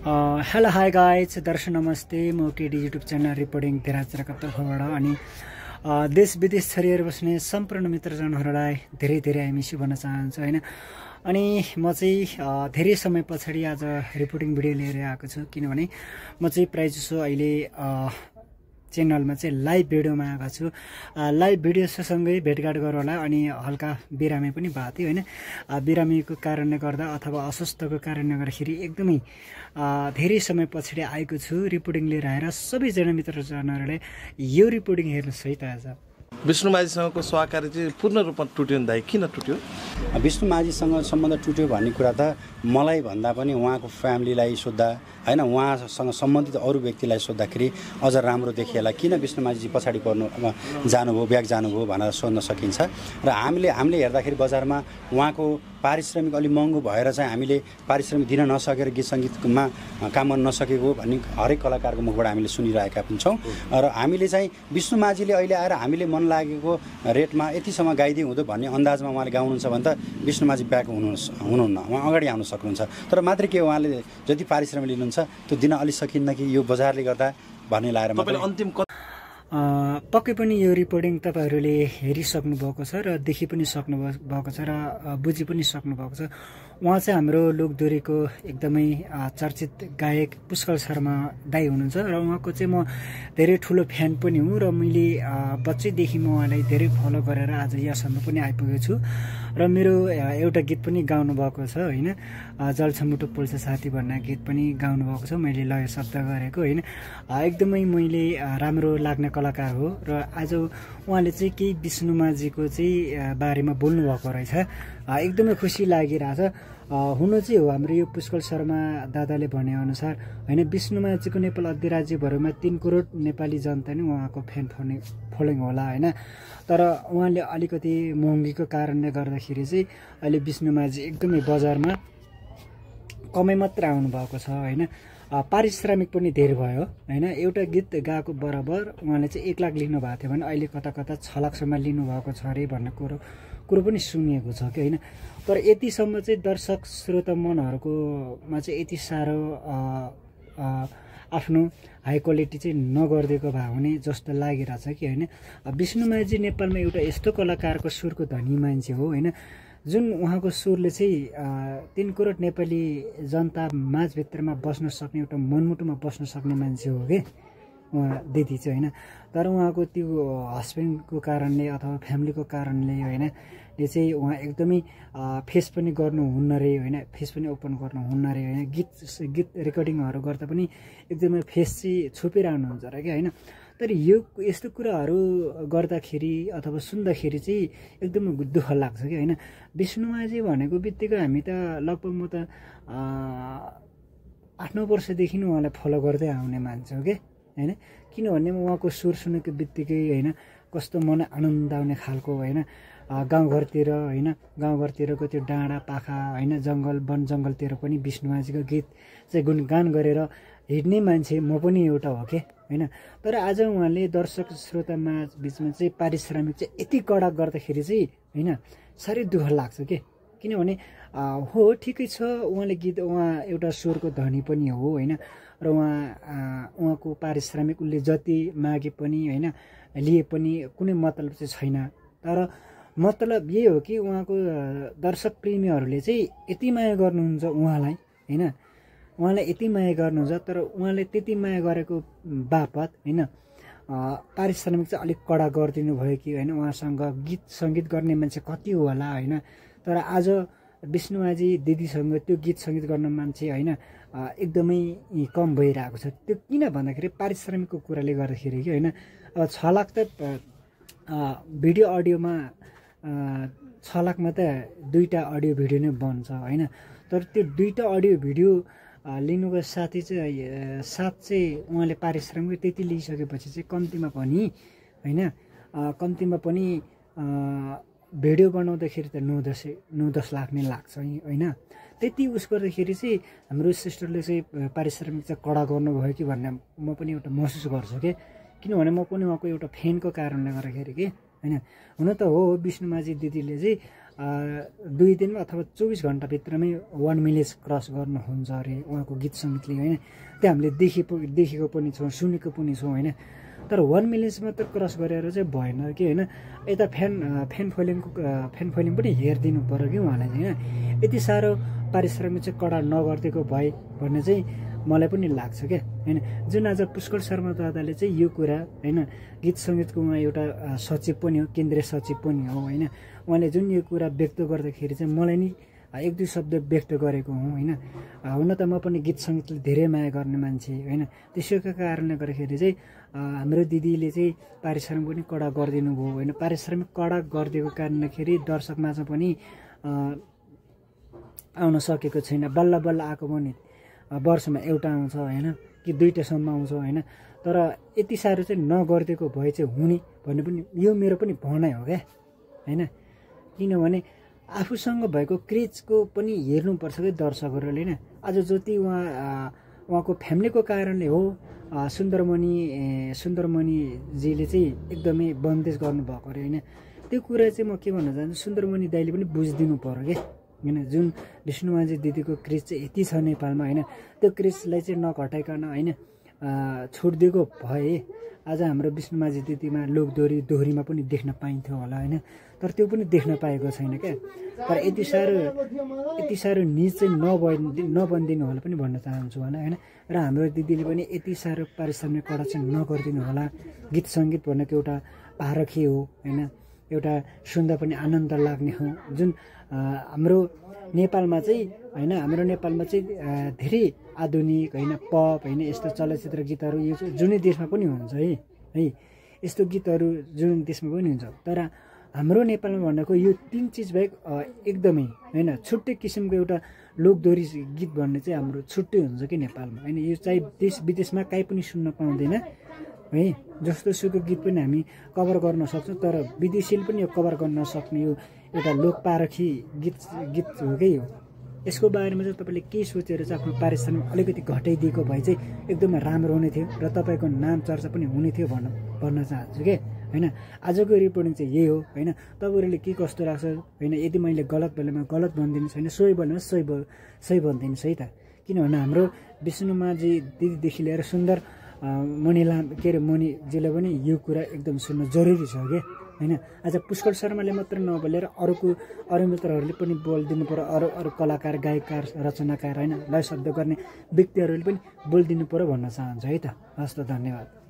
Hello hi guys दर्शक नमस्ते म केडी युट्युब च्यानल रिपोर्टिङ तेराचराका तर्फबाट अनि देश विदेश छरिएर बस्ने सम्पूर्ण मित्रजनहरूलाई धेरै धेरै हामी भन्न चाहन्छु हैन। अनि म चाहिँ धेरै समय पछाडि आज रिपोर्टिङ भिडियो लिएर आएको छु, किनभने म चाहिँ प्रायः जसो अहिले च्यानलमा चाहिँ लाइभ भिडियोमा आएको छु। लाइभ भिडियो सँगै भेटघाट गरौँ होला अनि हल्का बिरामी पनि भएको थियो हैन। बिरामीको कारणले गर्दा अथवा अस्वस्थको कारणले गर्दाखेरि एकदमै धेरै समय पछाडि आएको छु रिपोर्टिङ लिएर आएर सबैजना मित्रजनहरूले यो रिपोर्टिङ हेर्नुहोस् है त। आज विष्णु माझीसँगको सहकारी चाहिँ पूर्ण रूपमा टुट्यो नि दाइ, किन टुट्यो? विष्णु माझीसँग सम्बन्ध टुट्यो भन्ने कुरा त मलाई भन्दा पनि उहाँको फ्यामिलीलाई सोद्धा हैन, उहाँसँग सम्बन्धित अरू व्यक्तिलाई सोद्धाखेरि अझ राम्रो देखिएला किन विष्णु माझी पछाडि पर्नु जानुभयो, ब्याक जानुभयो भनेर सोध्न सकिन्छ। र हामीले हेर्दाखेरि बजारमा उहाँको पारिश्रमिक अलि महँगो भएर चाहिँ हामीले पारिश्रमिक दिन नसकेर गीत सङ्गीतमा काम गर्न नसकेको भन्ने हरेक कलाकारको मुखबाट हामीले सुनिरहेका पनि छौँ। र हामीले चाहिँ विष्णु माझीले अहिले आएर हामीले मन लागेको रेटमा यतिसम्म गाइदिउँ हुँदो भन्ने अन्दाजमा उहाँले गाउनुहुन्छ भने त विष्णु माझी ब्याक हुनुहुन्न, उहाँ अगाडि आउन सक्नुहुन्छ। तर मात्रै के उहाँले जति पारिश्रमिक लिनुहुन्छ त्यो दिन अलि सकिन्न कि यो बजारले गर्दा भन्ने लाएर अन्तिम पक्कै पनि यो रिपोर्टिङ तपाईहरूले हेरिसक्नु भएको छ र देखि पनि सक्नु भएको छ र बुझि पनि सक्नु भएको छ। उहाँ चाहिँ हाम्रो लोकदोहोरीको एकदमै चर्चित गायक पुष्कल शर्मा दाइ हुनुहुन्छ र उहाँको चाहिँ म धेरै ठुलो फ्यान पनि हुँ र मैले बच्चैदेखि म उहाँलाई धेरै फलो गरेर आज यहाँसम्म पनि आइपुगेको छु। र मेरो एउटा गीत पनि गाउनु भएको छ हैन, जलछमुटो पोल्छ साथी भन्ने गीत पनि गाउनु भएको छ, मैले लय शब्द गरेको हैन। एकदमै मैले राम्रो लाग्ने कलाकार हो र आज उहाँले चाहिँ केही विष्णु माझीको चाहिँ बारेमा बोल्नु भएको रहेछ, एकदमै खुसी लागिरहेछ। हुनु चाहिँ हो हाम्रो यो पुष्कल शर्मा दादाले भनेअनुसार हैन, विष्णु माझीको नेपाल अधिराज्यभरिमा 3 करोड नेपाली जनता नै उहाँको फ्यान फलोइङ होला हैन। तर उहाँले अलिकति महँगीको कारणले गर्दाखेरि चाहिँ अहिले विष्णु माझी एकदमै बजारमा कमै मात्र आउनु भएको छ हैन। पारिश्रमिक पनि धेरै भयो हैन। एउटा गीत गाएको बराबर उहाँले चाहिँ 1 लाख लिनु भएको थियो भने अहिले कता कता 6 लाखसम्म लिनु भएको छ अरे भन्ने कुरो पनि सुनिएको छ कि हैन। तर यतिसम्म चाहिँ दर्शक श्रोता मनहरूकोमा चाहिँ यति साह्रो आफ्नो हाई क्वालिटी चाहिँ नगरिदिएको भए हुने जस्तो लागिरहेछ कि हैन। विष्णु माझी नेपालमा एउटा यस्तो कलाकारको सुरको धनी मान्छे हो हैन, जुन उहाँको सुरले चाहिँ 3 करोड नेपाली जनता माझभित्रमा बस्न सक्ने, एउटा मनमुटुमा बस्न सक्ने मान्छे हो कि उहाँ दिदी चाहिँ हैन। तर उहाँको त्यो हस्बेन्डको कारणले अथवा फ्यामिलीको कारणले हैन यो चाहिँ उहाँ एकदमै फेस पनि गर्नुहुन्न रे हैन, फेस पनि ओपन गर्नुहुन्न रे हैन। गीत रेकर्डिङहरू गर्दा पनि एकदमै फेस चाहिँ छोपिरहनुहुन्छ र क्या हैन। तर यो यस्तो कुराहरू गर्दाखेरि अथवा सुन्दाखेरि चाहिँ एकदमै दुःख लाग्छ कि हैन। विष्णु माझी भनेको बित्तिकै हामी त लगभग म त 8-9 वर्षदेखि नै उहाँलाई फलो गर्दै आउने मान्छे हो कि हैन। किनभने उहाँको सुर सुनेको बित्तिकै हैन कस्तो मन आनन्द आउने खालको हैन। गाउँघरतिर हैन, गाउँघरतिरको त्यो डाँडा पाखा हैन, जङ्गल वन जङ्गलतिर पनि विष्णु माझीको गीत चाहिँ गुणगान गरेर हिँड्ने मान्छे म पनि एउटा हो के हैन। तर आज उहाँले दर्शक श्रोतामा बिचमा चाहिँ पारिश्रमिक चाहिँ यति कडा गर्दाखेरि चाहिँ हैन साह्रै दुःख लाग्छ के। किनभने हो ठिकै छ उहाँले गीत, उहाँ एउटा स्वरको धनी पनि हो हैन। र उहाँको पारिश्रमिक उसले जति मागे पनि हैन लिए पनि कुनै मतलब चाहिँ छैन। तर मतलब यही हो कि उहाँको दर्शक प्रेमीहरूले चाहिँ यति माया गर्नुहुन्छ उहाँलाई हैन, उहाँलाई यति माया गर्नुहुन्छ। तर उहाँले त्यति माया गरेको बापत हैन पारिश्रमिक चाहिँ अलिक कडा गरिदिनु भयो कि हैन। उहाँसँग गीत सङ्गीत गर्ने मान्छे कति होला हैन। तर आज विष्णु माझी दिदीसँग त्यो गीत सङ्गीत गर्ने मान्छे हैन एकदमै कम भइरहेको छ। त्यो किन भन्दाखेरि पारिश्रमिकको कुराले गर्दाखेरि कि हैन। 6 लाख त भिडियो अडियोमा 6 लाखमा त 2टा अडियो भिडियो नै बन्छ हैन। तर त्यो 2टा अडियो भिडियो लिनुको साथ चाहिँ उहाँले पारिश्रमिक त्यति लिइसकेपछि चाहिँ कम्तीमा पनि हैन, कम्तीमा पनि भिडियो बनाउँदाखेरि त 9-10 लाख नै लाग्छ हैन। त्यति उस गर्दाखेरि चाहिँ हाम्रो सिस्टरले चाहिँ पारिश्रमिक चाहिँ कडा गर्नुभयो कि भन्ने म पनि एउटा महसुस गर्छु कि। किनभने म पनि उहाँको एउटा फ्यानको कारणले गर्दाखेरि कि हैन। हुन त हो विष्णु माझी दिदीले चाहिँ 2 दिनमा अथवा 24 घन्टाभित्रमै 1 मिलियन क्रस गर्नुहुन्छ अरे उहाँको गीत सङ्गीतले होइन। त्यो हामीले देखेको पनि छौँ, सुनेको पनि छौँ होइन। तर 1 मिलियन्स मात्र क्रस गरेर चाहिँ भएन कि होइन। यता फ्यान फलोइङ पनि हेरिदिनु पऱ्यो कि उहाँलाई चाहिँ होइन। यति साह्रो पारिश्रमिक चाहिँ कडा नगरिदिएको भए भन्ने चाहिँ मलाई पनि लाग्छ क्या होइन। जुन आज पुष्कर शर्मा दादाले चाहिँ यो कुरा होइन, गीत सङ्गीतको उहाँ एउटा सचिव पनि हो, केन्द्रीय सचिव पनि हो होइन। उहाँले जुन यो कुरा व्यक्त गर्दाखेरि चाहिँ मलाई नि 1-2 शब्द व्यक्त गरेको हुँ होइन। हुन त म पनि गीत सङ्गीतले धेरै माया गर्ने मान्छे होइन। त्यसैको कारणले गर्दाखेरि चाहिँ हाम्रो दिदीले चाहिँ पारिश्रमिक पनि कडा गरिदिनु भयो होइन। पारिश्रमिक कडा गरिदिएको कारणखेरि दर्शकमा चाहिँ पनि आउन सकेको छैन। बल्ल बल्ल आएको पनि वर्षमा एउटा आउँछ होइन, कि 2टासम्म आउँछ होइन। तर यति साह्रो चाहिँ नगरिदिएको भए चाहिँ हुने भन्ने पनि यो मेरो पनि भनाइ हो क्या होइन। किनभने आफूसँग भएको क्रेजको पनि हेर्नुपर्छ कि दर्शकहरूले होइन। आज जति उहाँको फ्यामिलीको कारणले हो सुन्दरमणिजीले चाहिँ एकदमै बन्देज गर्नुभएको अरे होइन। त्यो कुरा चाहिँ म के भन्न चाहन्छु, सुन्दरमणि दाइले पनि बुझिदिनु पर्यो क्या होइन। जुन विष्णुमाझी दिदीको क्रेज चाहिँ यति छ नेपालमा होइन, त्यो क्रेजलाई चाहिँ नघटाइकन होइन छोडिदिएको भए आज हाम्रो विष्णुमाझी दिदीमा लोकदोहोरीमा पनि देख्न पाइन्थ्यो होला होइन। तर त्यो पनि देख्न पाएको छैन क्या। तर यति साह्रो निज चाहिँ नबनिदिनु होला पनि भन्न चाहन्छु होइन। र हाम्रो दिदीले पनि यति साह्रो पारिश्रमिक कडा चाहिँ नगरिदिनु होला। गीत सङ्गीत भनेको एउटा पारखी हो होइन, एउटा सुन्दा पनि आनन्द लाग्ने हो। जुन हाम्रो नेपालमा चाहिँ होइन, हाम्रो नेपालमा चाहिँ धेरै आधुनिक होइन, पप होइन, यस्तो चलचित्र गीतहरू यो जुनै देशमा पनि हुन्छ है। यस्तो गीतहरू जुन देशमा पनि हुन्छ। तर हाम्रो नेपालमा भनेको यो 3 चिज बाहेक एकदमै होइन छुट्टै किसिमको एउटा लोकदोहोरी गीत भन्ने चाहिँ हाम्रो छुट्टै हुन्छ कि नेपालमा होइन। यो चाहिँ देश विदेशमा कहीँ पनि सुन्न पाउँदैन है। जस्तो सुकै गीत पनि हामी कभर गर्न सक्छौँ, तर विदेशीले पनि यो कभर गर्न नसक्ने यो एउटा लोकपारखी गीत हो कि हो। यसको बारेमा चाहिँ तपाईँले के सोचेर चाहिँ आफ्नो पारिश्रमिक अलिकति घटाइदिएको भए चाहिँ एकदमै राम्रो हुने थियो र तपाईँको नाम चर्चा पनि हुने थियो भन्न चाहन्छु क्या होइन। आजको रिपोर्टिङ चाहिँ यही हो होइन। तपाईँहरूले के कस्तो लाग्छ होइन। यदि मैले गलत बेलामा गलत भनिदिनुहोस् होइन, सही बेलामा सही भनिदिनुहोस् है त। किनभने हाम्रो विष्णुमाझी दिदीदेखि लिएर सुन्दर मणिजीले पनि यो कुरा एकदम सुन्न जरुरी छ क्या होइन। आज पुष्कर शर्माले मात्र नबोलेर अरू मित्रहरूले पनि बोलिदिनु पर्यो। अरू कलाकार, गायककार, रचनाकार होइन, लय शब्द गर्ने व्यक्तिहरूले पनि बोलिदिनु पर्यो भन्न चाहन्छु है त। हस् त, धन्यवाद।